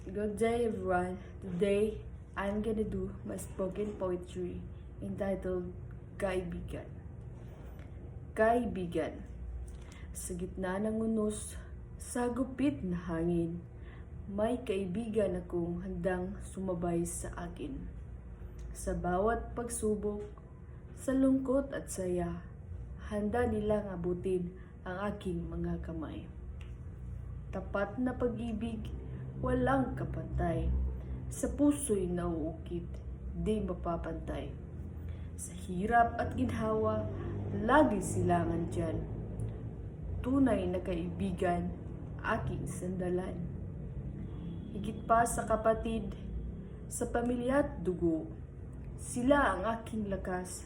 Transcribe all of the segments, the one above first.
Good day, everyone. Today, I'm gonna do my spoken poetry entitled Kaibigan. Kaibigan. Sa gitna ng unos, sa gupit na hangin, may kaibigan akong handang sumabay sa akin. Sa bawat pagsubok, sa lungkot at saya, handa nilang abutin ang aking mga kamay. Tapat na pag-ibig, walang kapantay. Sa puso'y nauukit, di mapapantay. Sa hirap at ginhawa, lagi silang andyan. Tunay na kaibigan, aking sandalan. Higit pa sa kapatid, sa pamilya at dugo, sila ang aking lakas,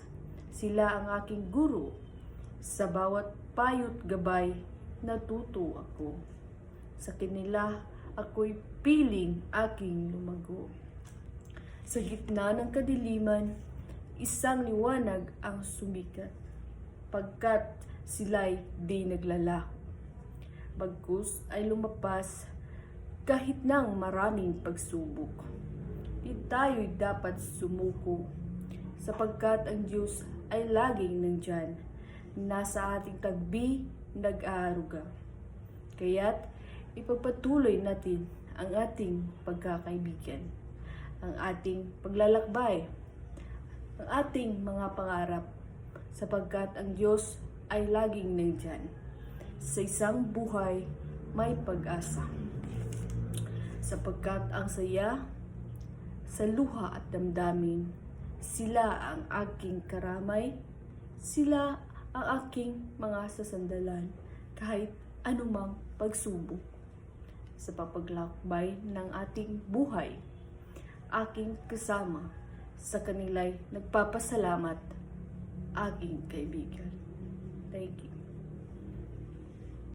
sila ang aking guro. Sa bawat payo't gabay, natuto ako. Sa kanila, ako'y piling aking lumago. Sa gitna ng kadiliman, isang liwanag ang sumikat, pagkat sila'y di naglalaho. Bagkus ay lumapas, kahit nang maraming pagsubok. Di tayo'y dapat sumuko, sapagkat ang Diyos ay laging nandyan, nasa ating tagbi nag-aaruga. Kaya't ipagpatuloy natin ang ating pagkakaibigan, ang ating paglalakbay, ang ating mga pangarap, sapagkat ang Diyos ay laging nandyan. Sa isang buhay, may pag-asa. Sapagkat ang saya, sa luha at damdamin, sila ang aking karamay, sila ang aking mga sasandalan, kahit anumang pagsubok. Sa papaglakbay ng ating buhay, aking kasama, sa kanila'y nagpapasalamat, aking kaibigan. Thank you.